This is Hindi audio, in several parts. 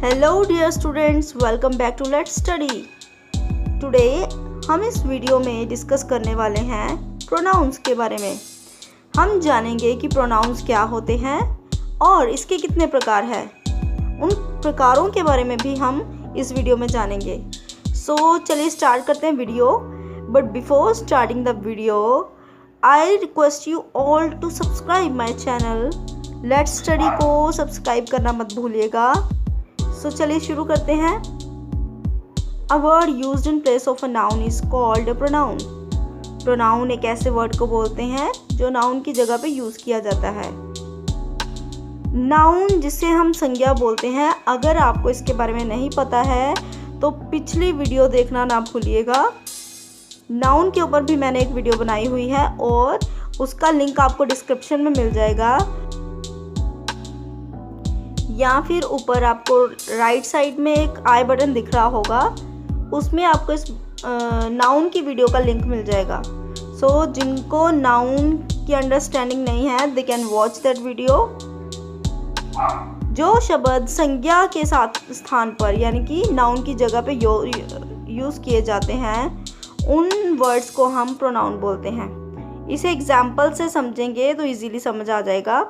Hello dear students, welcome back to Let's Study. Today हम इस वीडियो में डिस्कस करने वाले हैं प्रोनाउंस के बारे में। हम जानेंगे कि प्रोनाउंस क्या होते हैं और इसके कितने प्रकार हैं। उन प्रकारों के बारे में भी हम इस वीडियो में जानेंगे। सो चलिए स्टार्ट करते हैं video. But before starting the video I request you all to subscribe my channel Let's Study को सब्सक्राइब करना मत भूलिएगा। सो चलिए शुरू करते हैं। A word used in place of a noun is called a pronoun. Pronoun एक ऐसे वर्ड को बोलते हैं जो नाउन की जगह पे यूज किया जाता है। नाउन जिसे हम संज्ञा बोलते हैं, अगर आपको इसके बारे में नहीं पता है तो पिछली वीडियो देखना ना भूलिएगा। नाउन के ऊपर भी मैंने एक वीडियो बनाई हुई है और उसका लिंक आपको डिस्क्रिप्शन में मिल जाएगा, या फिर ऊपर आपको राइट साइड में एक आई बटन दिख रहा होगा, उसमें आपको इस नाउन की वीडियो का लिंक मिल जाएगा। सो जिनको नाउन की अंडरस्टैंडिंग नहीं है they can watch that video. जो शब्द संज्ञा के साथ स्थान पर यानी कि नाउन की जगह पे यूज़ किए जाते हैं उन वर्ड्स को हम प्रोनाउन बोलते हैं। इसे एग्जाम्पल से समझेंगे तो इजीली समझ आ जाएगा।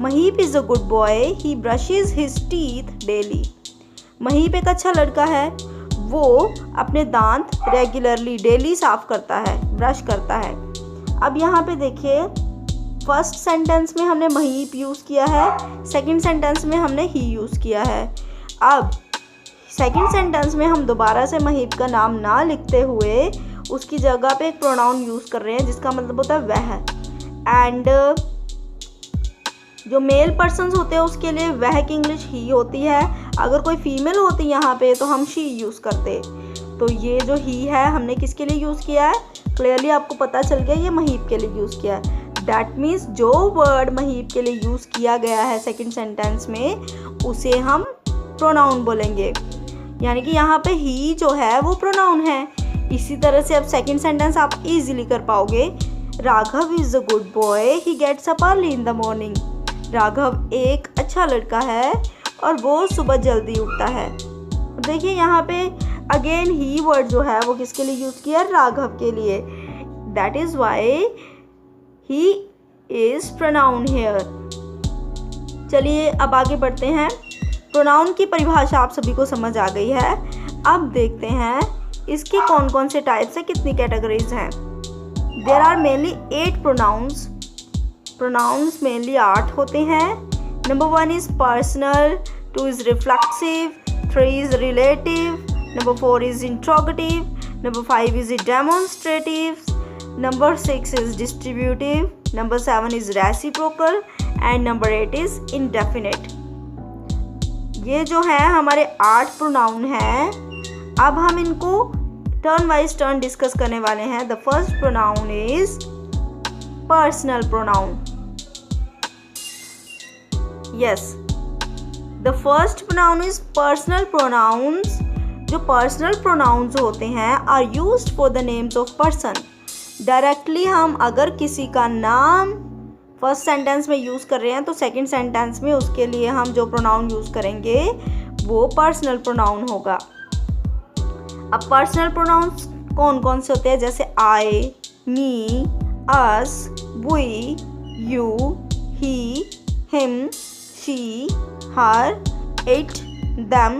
Mahip is a good boy, he brushes his teeth daily. Mahip एक अच्छा लड़का है, वो अपने दांत रेगुलरली डेली साफ करता है, ब्रश करता है। अब यहाँ पे देखिए, फर्स्ट सेंटेंस में हमने महीप यूज़ किया है, सेकंड सेंटेंस में हमने ही यूज़ किया है। अब सेकंड सेंटेंस में हम दोबारा से महीप का नाम ना लिखते हुए उसकी जगह पे एक प्रोनाउन यूज़ कर रहे हैं जिसका मतलब होता है वह। एंड जो मेल पर्सन्स होते हैं उसके लिए वह की इंग्लिश ही होती है। अगर कोई फीमेल होती यहाँ पे तो हम शी यूज़ करते। तो ये जो ही है हमने किसके लिए यूज़ किया है, क्लियरली आपको पता चल गया, ये महीप के लिए यूज़ किया है। दैट मीन्स जो वर्ड महीप के लिए यूज़ किया गया है सेकंड सेंटेंस में उसे हम प्रोनाउन बोलेंगे, यानी कि यहाँ पे ही जो है वो प्रोनाउन है। इसी तरह से अब सेकंड सेंटेंस आप इजीली कर पाओगे। Raghav is a good boy, he gets up early in the morning. Raghav एक अच्छा लड़का है और वो सुबह जल्दी उठता है। देखिए यहाँ पे अगेन ही वर्ड जो है वो किसके लिए यूज़ किया, राघव के लिए। That is why he is pronoun here. चलिए अब आगे बढ़ते हैं। प्रोनाउन की परिभाषा आप सभी को समझ आ गई है। अब देखते हैं इसके कौन कौन से टाइप्स हैं, कितनी कैटेगरीज हैं। There are mainly 8 pronouns. Pronouns mainly 8 होते हैं। Number 1 is personal, 2 is reflexive, 3 is relative, number 4 is interrogative, number 5 is demonstrative, number 6 is distributive, number 7 is reciprocal and number 8 is indefinite. ये जो है हमारे 8 प्रोनाउन हैं। अब हम इनको टर्न वाइज टर्न डिस्कस करने वाले हैं। The first pronoun is personal pronoun. Yes, the first pronoun is personal pronouns. जो personal pronouns होते हैं are used for the names of person. Directly हम अगर किसी का नाम फर्स्ट सेंटेंस में यूज़ कर रहे हैं तो सेकंड सेंटेंस में उसके लिए हम जो प्रोनाउन यूज़ करेंगे वो पर्सनल प्रोनाउन होगा। अब पर्सनल प्रोनाउंस कौन कौन से होते हैं, जैसे आई, मी, us, we, you, he, him, she, her, it, them,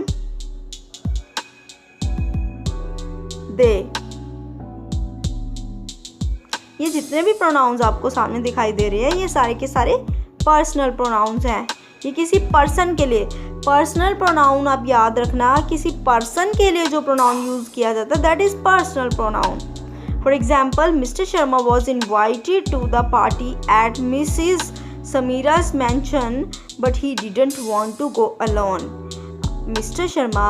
they। ये जितने भी प्रोनाउंस आपको सामने दिखाई दे रहे हैं ये सारे के सारे पर्सनल प्रोनाउंस हैं। ये किसी पर्सन के लिए, पर्सनल प्रोनाउन आप याद रखना, किसी पर्सन के लिए जो प्रोनाउन यूज़ किया जाता है that is personal pronoun. For example, Mr. Sharma was invited to the party at Mrs. Samira's mansion, but he didn't want to go alone. Mr. Sharma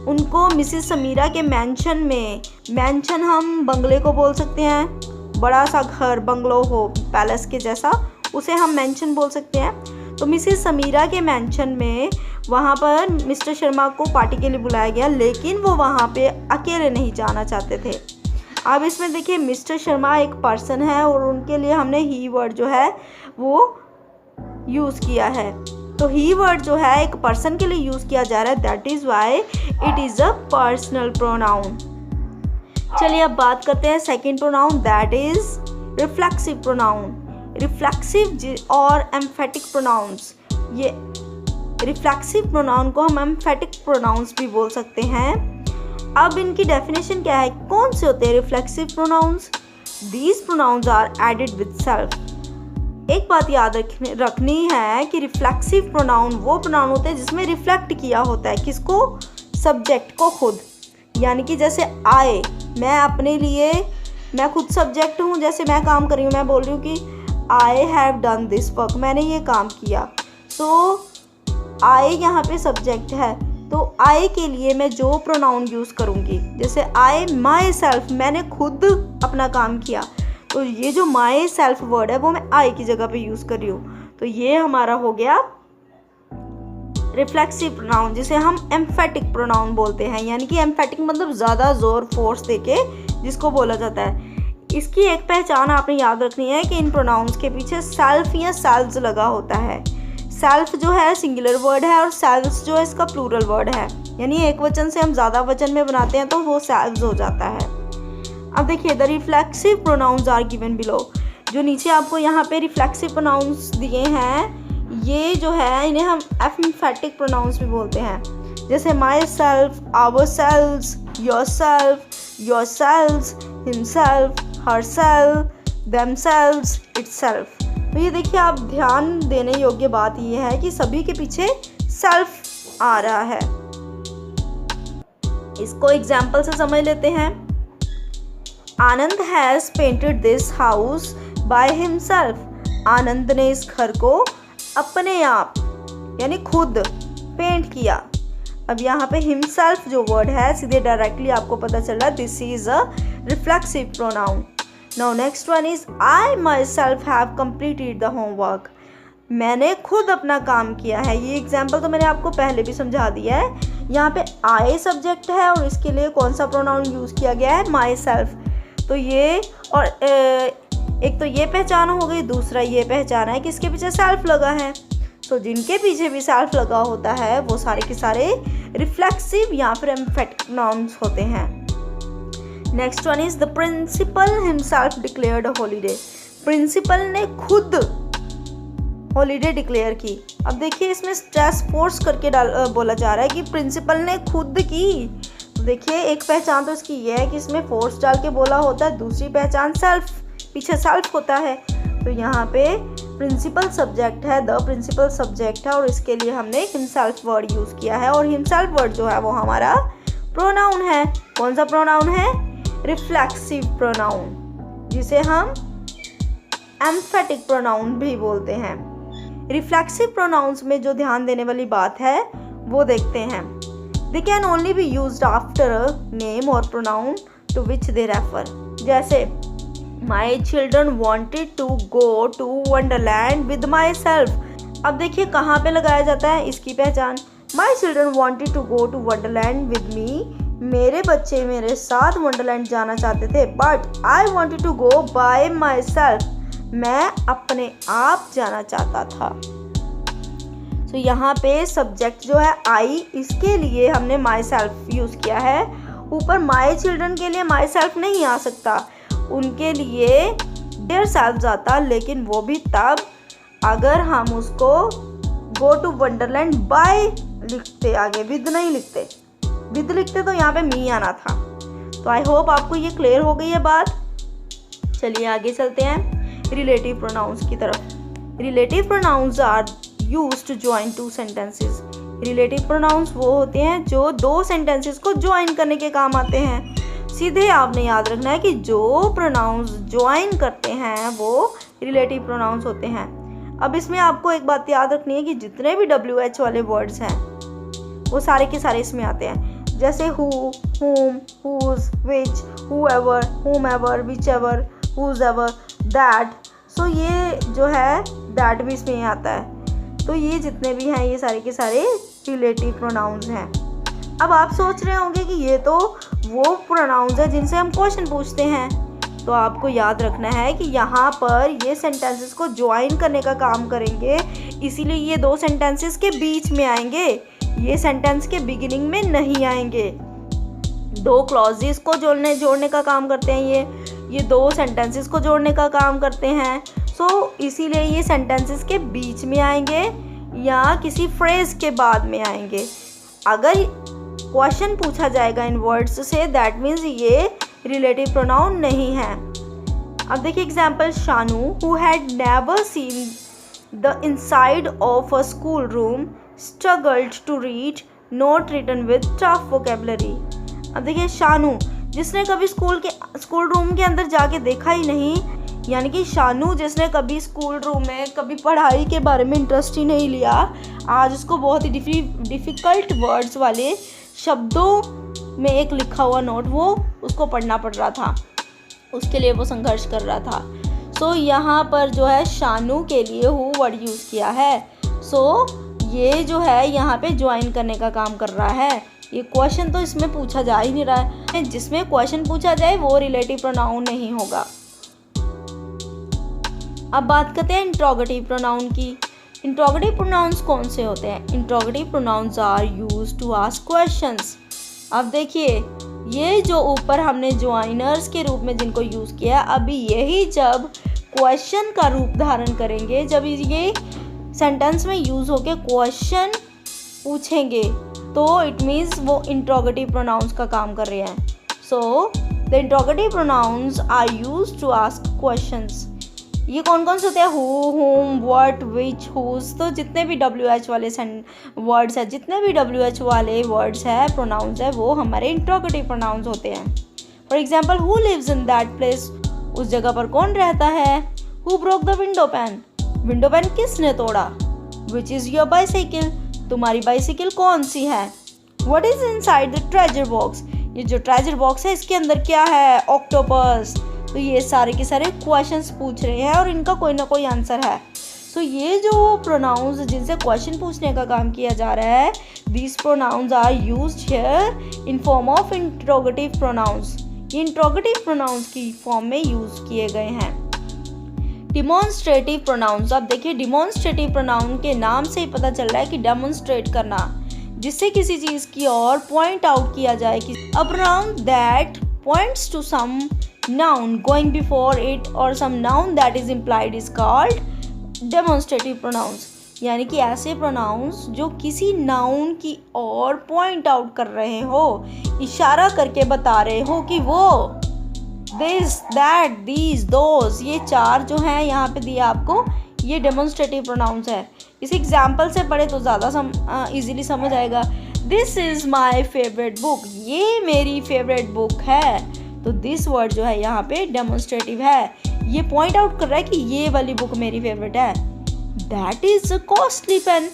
उनको मिसेस समीरा के मैंशन में, मैंशन हम बंगले को बोल सकते हैं, बड़ा सा घर बंगलो हो पैलेस के जैसा, उसे हम मैंशन बोल सकते हैं। तो मिसेस समीरा के मैंशन में वहाँ पर मिस्टर शर्मा को पार्टी के लिए बुलाया गया, लेकिन वो वहाँ पे अकेले नहीं जाना चाहते थे। अब इसमें देखिए मिस्टर शर्मा एक पर्सन है और उनके लिए हमने ही वर्ड जो है वो यूज़ किया है। तो ही वर्ड जो है एक पर्सन के लिए यूज़ किया जा रहा है, that is why it is a personal pronoun. चलिए अब बात करते हैं second pronoun, that is reflexive pronoun. Reflexive और एम्फेटिक प्रोनाउंस, ये रिफ्लेक्सिव प्रोनाउन को हम एम्फेटिक प्रोनाउंस भी बोल सकते हैं। अब इनकी डेफिनेशन क्या है, कौन से होते हैं reflexive pronouns? These pronouns are added with self. एक बात याद रखनी है कि रिफ्लेक्सिव प्रोनाउन वो प्रोनाउन होते हैं जिसमें रिफ्लेक्ट किया होता है, किसको? सब्जेक्ट को खुद। यानी कि जैसे आई, मैं अपने लिए, मैं खुद सब्जेक्ट हूँ, जैसे मैं काम कर रही हूँ, मैं बोल रही हूँ कि I have done this work, मैंने ये काम किया। सो आई यहाँ पे सब्जेक्ट है, तो आई के लिए मैं जो प्रोनाउन यूज़ करूँगी, जैसे आई माई सेल्फ, मैंने खुद अपना काम किया, तो ये जो माई सेल्फ वर्ड है वो मैं आई की जगह पे यूज़ कर रही हूँ। तो ये हमारा हो गया रिफ्लेक्सिव प्रोनाउन, जिसे हम एम्फेटिक प्रोनाउन बोलते हैं। यानी कि एम्फेटिक मतलब ज़्यादा जोर फोर्स देके जिसको बोला जाता है। इसकी एक पहचान आपने याद रखनी है कि इन प्रोनाउंस के पीछे सेल्फ या सेल्व्स लगा होता है। सेल्फ जो है सिंगुलर वर्ड है और सेल्व्स जो है इसका प्लूरल वर्ड है, यानी एक वचन से हम ज़्यादा वचन में बनाते हैं तो वो सेल्व्स हो जाता है। अब देखिए, the reflexive pronouns are given below. जो नीचे आपको यहाँ पे रिफ्लेक्सिव प्रोनाउंस दिए हैं, ये जो है इन्हें हम एम्फेटिक प्रोनाउंस भी बोलते हैं। जैसे myself, ourselves, yourselves, himself, herself, themselves, itself. तो ये देखिए, आप ध्यान देने योग्य बात ये है कि सभी के पीछे सेल्फ आ रहा है। इसको एग्जाम्पल से समझ लेते हैं। Anand has painted this house by himself. Anand ने इस घर को अपने आप यानी खुद पेंट किया। अब यहाँ पे हिमसेल्फ जो वर्ड है, सीधे डायरेक्टली आपको पता चल रहा है this is a reflexive pronoun. Now next one is I my self have completed the homework. मैंने खुद अपना काम किया है। ये एग्जाम्पल तो मैंने आपको पहले भी समझा दिया है। यहाँ पे आई सब्जेक्ट है और इसके लिए कौन सा प्रोनाउन यूज़ किया गया है? My self. तो ये और एक तो ये पहचान हो गई, दूसरा ये पहचान है कि इसके पीछे सेल्फ लगा है। तो जिनके पीछे भी सेल्फ लगा होता है वो सारे के सारे रिफ्लेक्सिव या फिर एम्फेटिक प्रोनाउंस होते हैं। Next one is the principal himself declared a holiday. Principal ने खुद हॉलीडे डिक्लेयर की। अब देखिए, इसमें स्ट्रेस फोर्स करके बोला जा रहा है कि प्रिंसिपल ने खुद की। तो देखिए, एक पहचान तो इसकी ये है कि इसमें फोर्स डाल के बोला होता है, दूसरी पहचान सेल्फ, पीछे सेल्फ होता है। तो यहाँ पे प्रिंसिपल सब्जेक्ट है, द प्रिंसिपल सब्जेक्ट है और इसके लिए हमने हिमसेल्फ वर्ड यूज़ किया है। और हिमसेल्फ वर्ड जो है वो हमारा प्रोनाउन है। कौन सा प्रोनाउन है? रिफ्लेक्सिव प्रोनाउन, जिसे हम एम्फेटिक प्रोनाउन भी बोलते हैं। रिफ्लेक्सिव प्रोनाउंस में जो ध्यान देने वाली बात है वो देखते हैं। They can only be used after a name और pronoun to which they refer. जैसे my children wanted to go to Wonderland with myself. अब देखिए, कहाँ पे लगाया जाता है इसकी पहचान। My children wanted to go to Wonderland with me. मेरे बच्चे मेरे साथ वंडरलैंड जाना चाहते थे, but I wanted to go by myself. मैं अपने आप जाना चाहता था। तो यहाँ पे सब्जेक्ट जो है आई, इसके लिए हमने माई सेल्फ यूज़ किया है। ऊपर माई चिल्ड्रन के लिए माई सेल्फ नहीं आ सकता, उनके लिए देयर सेल्व्स आता, लेकिन वो भी तब अगर हम उसको गो टू वंडरलैंड बाय लिखते, आगे विद नहीं लिखते। विद लिखते तो यहाँ पे मी आना था। तो आई होप आपको ये क्लियर हो गई है बात। चलिए आगे चलते हैं रिलेटिव प्रोनाउंस की तरफ। Relative pronouns are used to join two sentences. Relative pronouns वो होते हैं जो दो सेंटेंसेस को ज्वाइन करने के काम आते हैं। सीधे आपने याद रखना है कि जो प्रोनाउंस ज्वाइन करते हैं वो रिलेटिव प्रोनाउंस होते हैं। अब इसमें आपको एक बात याद रखनी है कि जितने भी WH वाले वर्ड्स हैं वो सारे के सारे इसमें आते हैं। जैसे who, whom, whose, which, whoever, whomever, whichever, whosever, that। सो ये जो है that भी इसमें आता है। तो ये जितने भी हैं ये सारे के सारे रिलेटिव प्रोनाउंस हैं। अब आप सोच रहे होंगे कि ये तो वो प्रोनाउंस है जिनसे हम क्वेश्चन पूछते हैं। तो आपको याद रखना है कि यहाँ पर ये सेंटेंसेस को ज्वाइन करने का काम करेंगे। इसीलिए ये दो सेंटेंसेस के बीच में आएंगे, ये सेंटेंस के बिगिनिंग में नहीं आएंगे। दो क्लॉजेस को जोड़ने का काम करते हैं, ये दो सेंटेंसेस को जोड़ने का काम करते हैं। सो इसीलिए ये सेंटेंसेस के बीच में आएंगे या किसी फ्रेज के बाद में आएंगे। अगर क्वेश्चन पूछा जाएगा इन वर्ड्स से, दैट मीन्स ये रिलेटिव प्रोनाउन नहीं है। अब देखिए example, Shanu who had never seen the inside of a school room struggled to read note written with tough vocabulary. अब देखिए शानू, जिसने कभी स्कूल रूम के अंदर जाके देखा ही नहीं, यानी कि शानू जिसने कभी स्कूल रूम में कभी पढ़ाई के बारे में इंटरेस्ट ही नहीं लिया, आज उसको बहुत ही डिफ़िकल्ट वर्ड्स वाले शब्दों में एक लिखा हुआ नोट वो उसको पढ़ना पड़ रहा था, उसके लिए वो संघर्ष कर रहा था। सो यहाँ पर जो है शानू के लिए हु वर्ड यूज़ किया है। सो ये जो है यहाँ पे ज्वाइन करने का काम कर रहा है। ये क्वेश्चन तो इसमें पूछा जा ही नहीं रहा है, जिसमें क्वेश्चन पूछा जाए वो रिलेटिव प्रोनाउन नहीं होगा। अब बात करते हैं इंट्रोगेटिव प्रोनाउन की। इंट्रोगेटिव प्रोनाउंस कौन से होते हैं? Interrogative pronouns are used to ask questions. अब देखिए ये जो ऊपर हमने ज्वाइनर्स के रूप में जिनको यूज़ किया, अभी यही जब क्वेश्चन का रूप धारण करेंगे, जब ये सेंटेंस में यूज़ होके क्वेश्चन पूछेंगे, तो इट मीन्स वो इंट्रोगेटिव प्रोनाउंस का काम कर रहे हैं। So the interrogative pronouns are used to ask questions. ये कौन कौन से होते हैं? हु, हुम, व्हाट, विच, हुज। तो जितने भी WH वाले वर्ड्स हैं, जितने भी WH वाले वर्ड्स हैं, प्रोनाउंस है, वो हमारे इंट्रोगेटिव प्रोनाउंस होते हैं। For example, who lives in that place, उस जगह पर कौन रहता है? Who broke the window pane, window pane किसने तोड़ा? विच इज़ योर बाइसाइकिल, तुम्हारी बाइसाइकिल कौन सी है? What is inside the treasure box, ये जो ट्रेजर बॉक्स है इसके अंदर क्या है? ऑक्टोपस। तो ये सारे के सारे क्वेश्चंस पूछ रहे हैं और इनका कोई ना कोई आंसर है। सो ये जो प्रोनाउंस जिनसे क्वेश्चन पूछने का काम किया जा रहा है, these pronouns are used here in form of interrogative pronouns. ये इंट्रोगेटिव प्रोनाउंस की फॉर्म में यूज किए गए हैं। Demonstrative pronouns. अब देखिए डिमॉन्स्ट्रेटिव प्रोनाउन के नाम से ही पता चल रहा है कि डेमोन्स्ट्रेट करना, जिससे किसी चीज़ की ओर पॉइंट आउट किया जाए। A pronoun that points to some noun going before it or some noun that is implied is called demonstrative pronouns। यानी कि ऐसे pronouns जो किसी noun की ओर point out कर रहे हो, इशारा करके बता रहे हो कि वो this, that, these, those, ये चार जो हैं यहाँ पे दिए आपको, ये demonstrative pronouns है। इस एग्जाम्पल से पढ़े तो ज़्यादा इजीली समझ आएगा। This is my favorite book, ये मेरी फेवरेट बुक है। तो दिस वर्ड जो है यहाँ पे डेमोन्स्ट्रेटिव है, ये पॉइंट आउट कर रहा है कि ये वाली बुक मेरी फेवरेट है। That is a costly pen,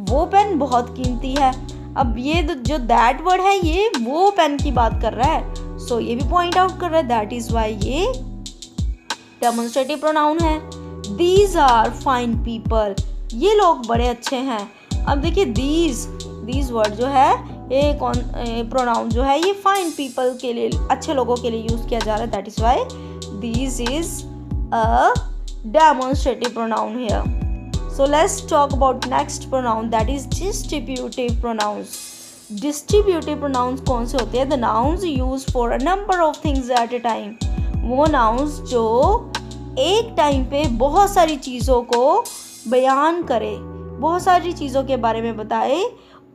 वो पेन बहुत कीमती है। अब ये जो दैट वर्ड है ये वो पेन की बात कर रहा है, सो ये भी पॉइंट आउट कर रहा है, दैट इज वाई ये डेमोन्स्ट्रेटिव प्रोनाउन है। दीज आर फाइन पीपल, ये लोग बड़े अच्छे हैं। अब देखिए दीज वर्ड जो है ये प्रोनाउन जो है ये फाइन पीपल के लिए, अच्छे लोगों के लिए यूज़ किया जा रहा है, that is why this is a demonstrative pronoun here. So let's talk about next pronoun, that is distributive pronounce. Distributive pronounce कौन से होते हैं? The nouns used for a number of things at a time, वो नाउन्स जो एक टाइम पे बहुत सारी चीज़ों को बयान करे, बहुत सारी चीज़ों के बारे में बताए,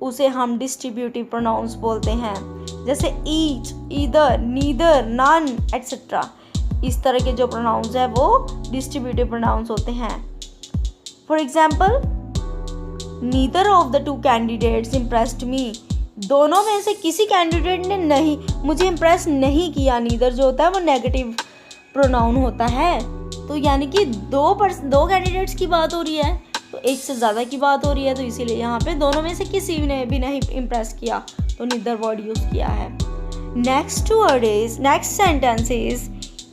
उसे हम डिस्ट्रीब्यूटिव प्रोनाउंस बोलते हैं। जैसे each, either, neither, none etcetera, इस तरह के जो प्रोनाउंस है वो डिस्ट्रीब्यूटिव प्रोनाउंस होते हैं। For example, neither of the two candidates impressed मी, दोनों में से किसी कैंडिडेट ने मुझे इम्प्रेस नहीं किया। नीदर जो होता है वो नेगेटिव प्रोनाउन होता है, तो यानी कि दो कैंडिडेट्स की बात हो रही है, तो एक से ज़्यादा की बात हो रही है, तो इसीलिए यहाँ पे दोनों में से किसी ने भी नहीं इम्प्रेस किया, तो नीदर वर्ड यूज़ किया है। Next sentence is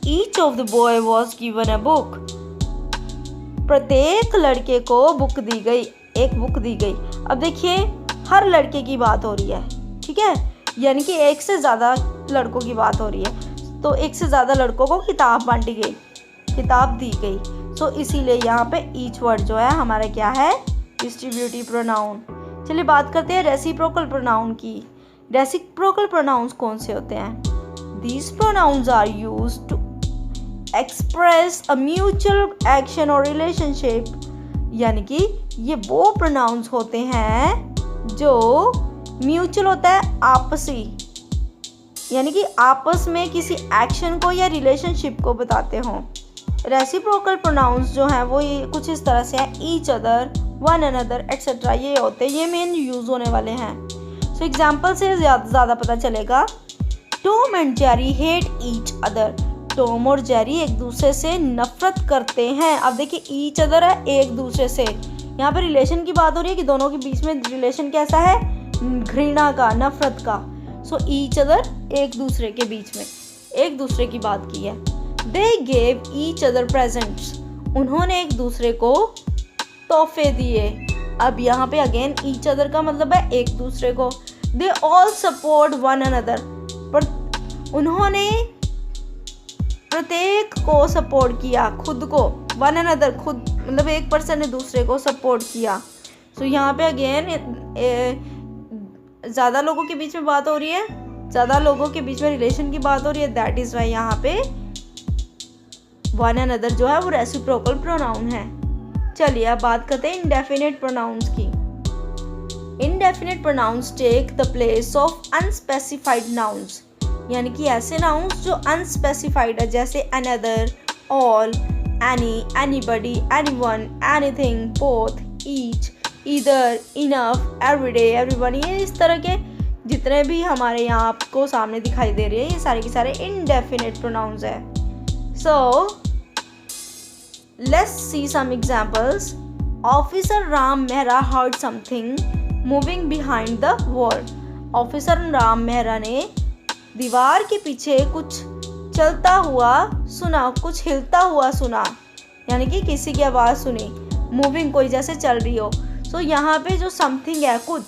each of the boy was given a book, प्रत्येक लड़के को बुक दी गई, एक बुक दी गई। अब देखिए हर लड़के की बात हो रही है, ठीक है, यानी कि एक से ज़्यादा लड़कों की बात हो रही है, तो एक से ज़्यादा लड़कों को किताब बांटी गई, किताब दी गई। सो इसीलिए यहाँ पे ईच वर्ड जो है हमारा क्या है? Distributive pronoun. चलिए बात करते हैं रेसिप्रोकल प्रोनाउन की। रेसिप्रोकल प्रोनाउंस कौन से होते हैं? These pronouns are used to express a mutual action or relationship। यानी कि ये वो प्रोनाउंस होते हैं जो म्यूचुअल होता है, आपसी, यानी कि आपस में किसी एक्शन को या रिलेशनशिप को बताते हों। रेसिप्रोकल प्रोनाउंस जो हैं वो ये कुछ इस तरह से हैं, each other, one another etcetera, ये होते हैं, ये मेन यूज़ होने वाले हैं। सो एग्जाम्पल से ज़्यादा पता चलेगा। Tom and Jerry hate each other. Tom और जेरी एक दूसरे से नफरत करते हैं। अब देखिए ईच अदर है, एक दूसरे से, यहाँ पर रिलेशन की बात हो रही है कि दोनों के बीच में रिलेशन कैसा है? घृणा का, नफरत का। सो ईच अदर, एक दूसरे के बीच में, एक दूसरे की बात की है। They gave each other presents. उन्होंने एक दूसरे को तोहफे दिए। अब यहाँ पे अगेन ईच अदर का मतलब है एक दूसरे को। They all support one another. पर उन्होंने प्रत्येक को सपोर्ट किया, खुद को, वन अनदर, खुद मतलब एक पर्सन ने दूसरे को सपोर्ट किया। सो यहाँ पे अगेन ज़्यादा लोगों के बीच में बात हो रही है, ज़्यादा लोगों के बीच में रिलेशन की बात हो रही है। दैट इज़ वाई यहाँ पे वन अनदर जो है वो रेसिप्रोकल प्रोनाउन है। चलिए अब बात करते हैं इंडेफिनिट प्रोनाउंस की। Indefinite pronouns take the place of unspecified nouns. यानी कि ऐसे नाउन्स जो अनस्पेसिफाइड है, जैसे another, all, any, anybody, anyone, anything, both, each, either, enough, everyday, everyone, ये इस तरह के जितने भी हमारे यहाँ आपको सामने दिखाई दे रहे हैं, ये सारे के सारे इंडेफिनिट प्रोनाउंस है। So let's see some examples. Officer Ram Mehra heard something moving behind the wall. Officer Ram Mehra ने दीवार के पीछे कुछ चलता हुआ सुना, कुछ हिलता हुआ सुना, यानी कि किसी की आवाज़ सुनी। मूविंग, कोई जैसे चल रही हो। सो यहाँ पे जो समथिंग है, कुछ,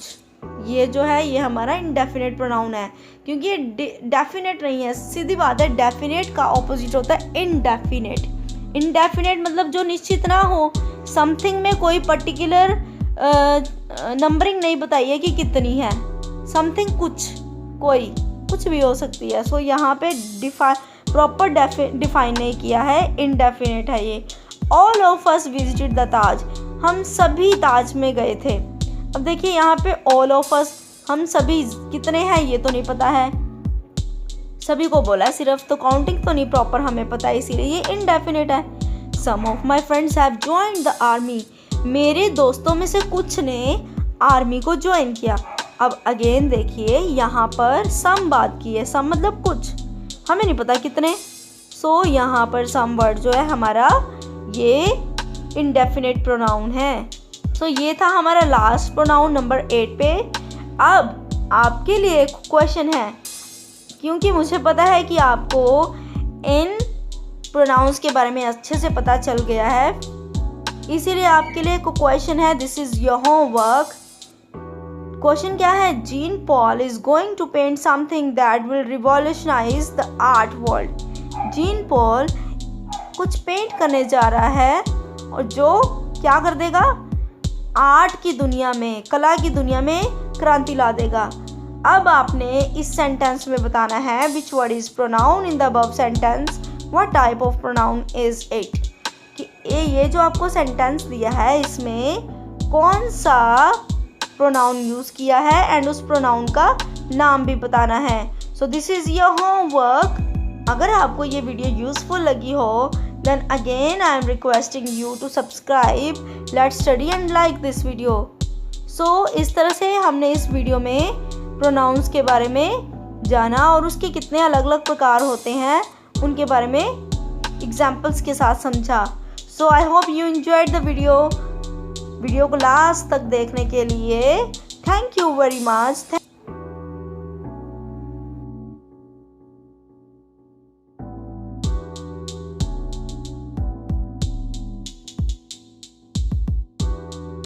ये जो है ये हमारा इंडेफिनिट प्रोनाउन है, क्योंकि ये डेफिनेट नहीं है। सीधी बात है, डेफिनेट का ऑपोजिट होता है इनडेफिनेट। इनडेफिनेट मतलब जो निश्चित ना हो, समथिंग में कोई पर्टिकुलर नंबरिंग नहीं बताई है कि कितनी है। समथिंग, कुछ, कोई, कुछ भी हो सकती है। सो यहाँ पे प्रॉपर डिफाइन नहीं किया है, इनडेफिनेट है ये। All of us visited the Taj. हम सभी ताज में गए थे। अब देखिए यहाँ पे ऑल ऑफ अस, हम सभी कितने हैं ये तो नहीं पता है, सभी को बोला है सिर्फ, तो काउंटिंग तो नहीं प्रॉपर हमें पता है, इसीलिए ये इनडेफिनेट है। Some of my friends have joined the army. मेरे दोस्तों में से कुछ ने आर्मी को ज्वाइन किया। अब अगेन देखिए यहाँ पर सम बात की है, सम मतलब कुछ, हमें नहीं पता कितने। सो यहाँ पर सम वर्ड जो है हमारा ये इंडेफिनिट प्रोनाउन है। सो ये था हमारा लास्ट प्रोनाउन नंबर 8 पे। अब आपके लिए एक क्वेश्चन है, क्योंकि मुझे पता है कि आपको इन प्रोनाउंस के बारे में अच्छे से पता चल गया है, इसीलिए आपके लिए एक क्वेश्चन है। This is your homework. Question क्या है? Jean Paul is going to paint something that will revolutionise the art world. Jean Paul कुछ पेंट करने जा रहा है और जो क्या कर देगा? आर्ट की दुनिया में, कला की दुनिया में क्रांति ला देगा। अब आपने इस सेंटेंस में बताना है which word is pronoun in the above sentence, what type of pronoun is it. कि ये जो आपको सेंटेंस दिया है इसमें कौन सा प्रोनाउन यूज़ किया है एंड उस प्रोनाउन का नाम भी बताना है। So this is your homework. अगर आपको ये वीडियो यूज़फुल लगी हो then again I am requesting you to subscribe, let's study and like this video। So इस तरह से हमने इस वीडियो में प्रोनाउंस के बारे में जाना और उसके कितने अलग अलग प्रकार होते हैं उनके बारे में एग्जाम्पल्स के साथ समझा। So I hope you enjoyed the video। Video को लास्ट तक देखने के लिए थैंक यू वेरी मच।